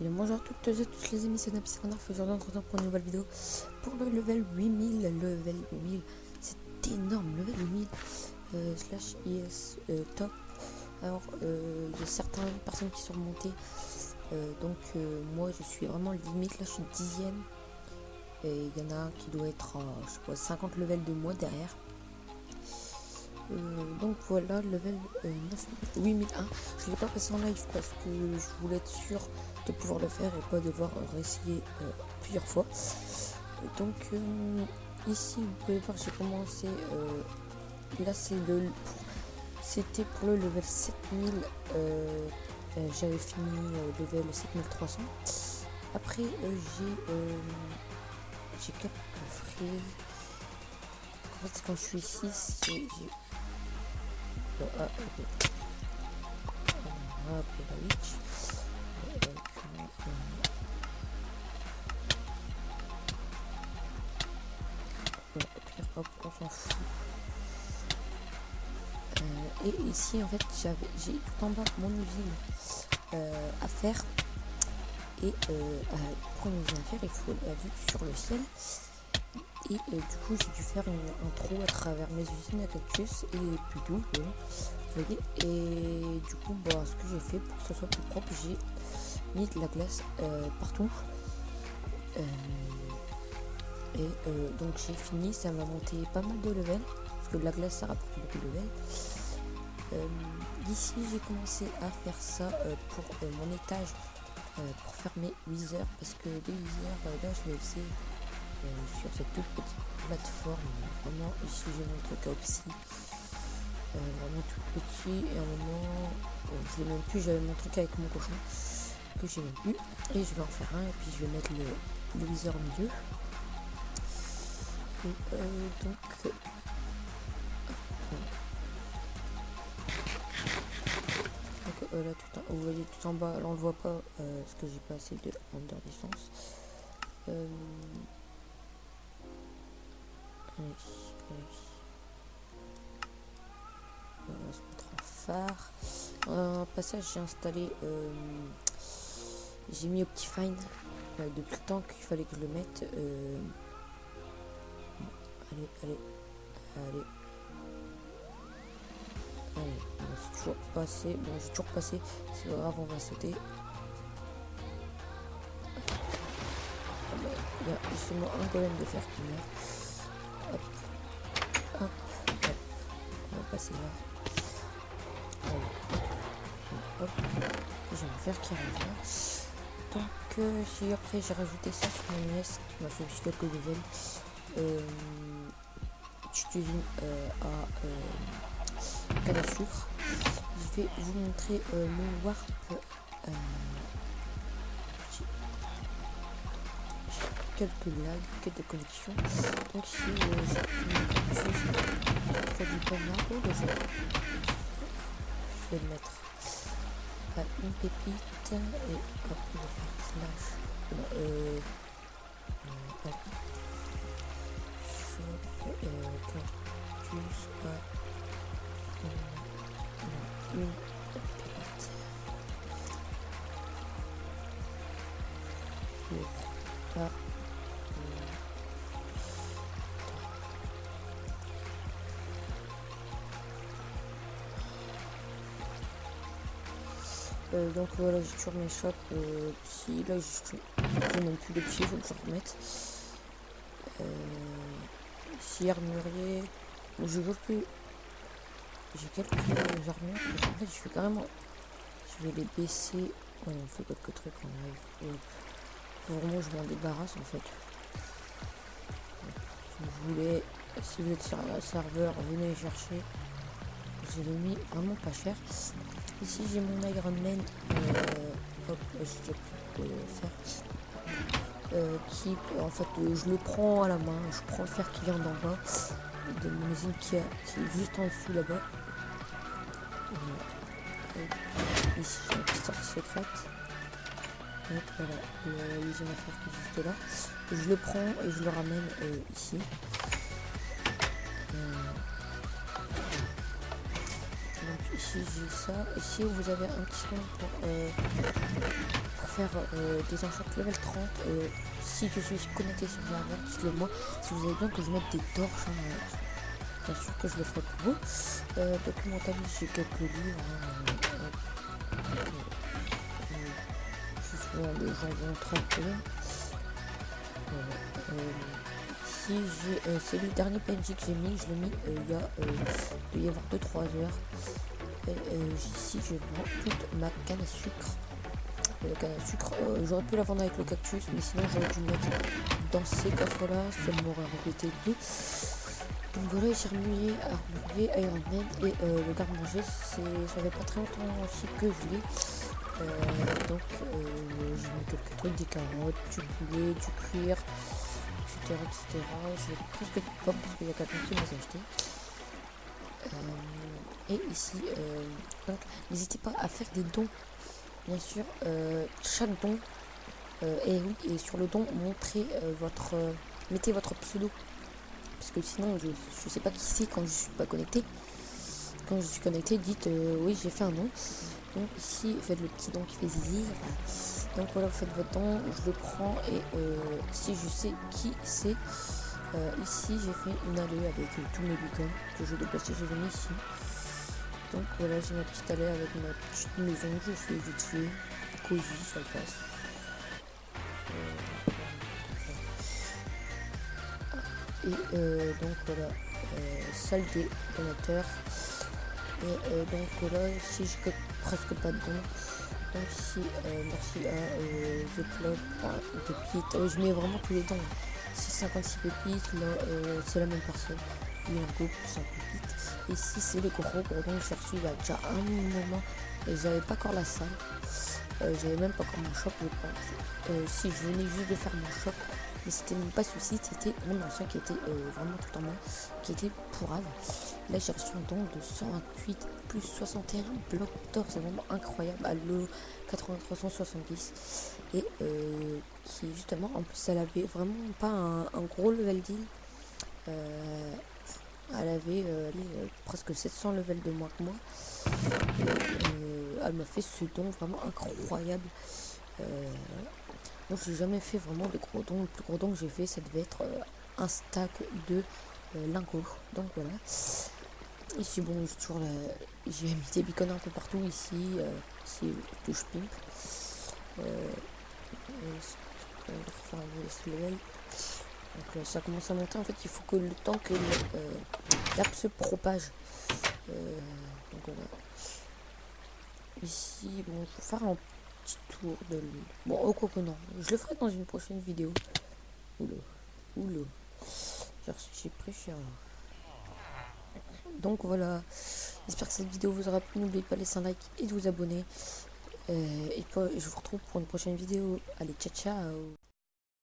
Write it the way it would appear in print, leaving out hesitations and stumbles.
Et bonjour à toutes et à tous les amis, c'est Naps Canard. Aujourd'hui on se retrouve pour une nouvelle vidéo pour le level 8000. Level 8000, c'est énorme, level 8000 slash IS top. Alors il y a certaines personnes qui sont remontées, moi je suis vraiment limite, là je suis 10ème. Et il y en a un qui doit être à je sais pas, 50 levels de moi derrière. Donc voilà, level 8001. Je ne l'ai pas passé en live parce que je voulais être sûr de pouvoir le faire et pas devoir réessayer plusieurs fois. Donc ici vous pouvez voir, j'ai commencé là c'était pour le level 7000. J'avais fini level 7300. Après j'ai quelques frises. En fait quand je suis ici j'ai hop, on s'en fout. Et ici en fait j'ai tout en bas mon usine à faire. Et pour une usine à faire, il faut la vue sur le ciel. Et du coup j'ai dû faire un trou à travers mes usines à cactus et plutôt vous voyez. Et du coup ce que j'ai fait pour que ce soit plus propre, j'ai mis de la glace partout. Donc j'ai fini, ça m'a monté pas mal de level parce que de la glace ça rapporte beaucoup de level. Ici j'ai commencé à faire ça pour mon étage, pour faire mes viseurs, parce que les viseurs là je les faisais sur cette toute petite plateforme. Vraiment ici j'ai mon truc à Opsy, vraiment tout petit, et à un moment je l'ai même plus, j'avais mon truc avec mon cochon que j'ai même plus, et je vais en faire un et puis je vais mettre le viseur au milieu. Et donc là vous voyez tout en bas, là on le voit pas parce que j'ai pas assez de render distance. On va se mettre en phare. En passage j'ai installé, j'ai mis Optifine depuis le temps qu'il fallait que je le mette. Allez, c'est toujours passé. Bon, j'ai toujours passé, c'est pas grave, on va sauter. Il y a justement un golem de fer qui meurt. Hop, on va passer là. Allez. Hop, j'ai mon fer qui arrive là. Donc si après j'ai rajouté ça sur mon US qui m'a fait aussi quelques levels. Petite usine à canne à sucre. Je vais vous montrer mon warp. Quelques lags, quelques connexions. Donc ici j'ai une chose produit pas mal. Je vais le mettre à une pépite et hop, je vais faire slash cactus à une pépite. Là. Donc voilà, j'ai toujours mes shops. Si là j'ai même plus de pieds, faut que je remette. Ici armurier, je veux plus. J'ai quelques armures. En fait, je vais carrément, je vais les baisser. Ouais, on fait quelques trucs en live. Faut vraiment que je m'en débarrasse en fait. Si vous êtes sur un serveur, venez les chercher. Je l'ai mis vraiment pas cher. Ici j'ai mon Iron Man, hop, j'ai déjà pu le faire, qui en fait je le prends à la main, je prends le fer qui vient d'en bas de mon usine qui est juste en dessous là-bas. Ici j'ai une petite sortie secrète. Donc voilà, l'usine à fer qui est juste là. Je le prends et je le ramène ici. Donc ici j'ai ça. Ici vous avez un petit son pour faire des enchantes level 30 si je suis connecté sur serveur, dites-le moi. Si vous avez besoin que je mette des torches, bien sûr que je le ferai pour vous. Documentaliste, j'ai quelques livres. Juste le jambon trempé. Si j'ai c'est le dernier PNJ que j'ai mis, je l'ai mis il y a doit y avoir 2-3 heures. Ici je prends toute ma canne à sucre. La canne à sucre, j'aurais pu la vendre avec le cactus, mais sinon j'aurais dû le mettre dans ces coffres là, ça m'aurait embêté le coup. Donc voilà, j'ai remué, Iron Man et le garde-manger, ça fait pas très longtemps aussi que je l'ai. Donc j'ai mis quelques trucs, des carottes, du poulet, du cuir, etc. J'ai presque plus de pommes parce qu'il y a quelqu'un qui m'a acheté. Et ici, donc n'hésitez pas à faire des dons. Bien sûr, chaque don, et oui, et sur le don, montrez mettez votre pseudo. Parce que sinon, je sais pas qui c'est quand je suis pas connecté. Quand je suis connecté, dites oui, j'ai fait un don. Donc ici, faites le petit don qui fait zizi. Donc voilà, vous faites votre don, je le prends et si je sais qui c'est, ici j'ai fait une allée avec tous mes beacons que je déplacer, je les ai mis ici. Donc voilà, j'ai ma petite allée avec ma petite maison que je fais vite fait, cosy, ça le passe. Et donc voilà, salle des donateurs. Et donc voilà, ici j'ai presque pas de dons. Donc ici, merci à The Club, pépites. Je mets vraiment tous les dons. 656 pépites, là c'est la même personne. Il y a un couple, 5 pépites. Et ici c'est le gros don que j'ai reçu il y a déjà un moment. Et j'avais pas encore la salle. J'avais même pas encore mon shop, je pense. Si je venais juste de faire mon shop, mais c'était même pas celui-ci, c'était mon ancien qui était vraiment tout en main, qui était pourrave. Là j'ai reçu un don de 128 plus 61 blocs d'or, c'est vraiment incroyable, à l'eau 8370. Et qui justement, en plus elle avait vraiment pas un gros level deal. Elle avait presque 700 levels de moins que moi. Et, elle m'a fait ce don vraiment incroyable. Donc j'ai jamais fait vraiment de gros dons. Le plus gros don que j'ai fait, ça devait être un stack de lingots. Donc voilà. Ici bon, j'ai mis des beacons un peu partout ici. Ici touche pimp. Donc là, ça commence à monter. En fait, il faut que le temps que l'app se propage. Donc voilà. Ici, bon, je vais faire un petit tour de l'île. Bon, oh, quoi que non. Je le ferai dans une prochaine vidéo. Oula. J'ai pris cher. Donc voilà. J'espère que cette vidéo vous aura plu. N'oubliez pas de laisser un like et de vous abonner. Et je vous retrouve pour une prochaine vidéo. Allez, ciao ciao.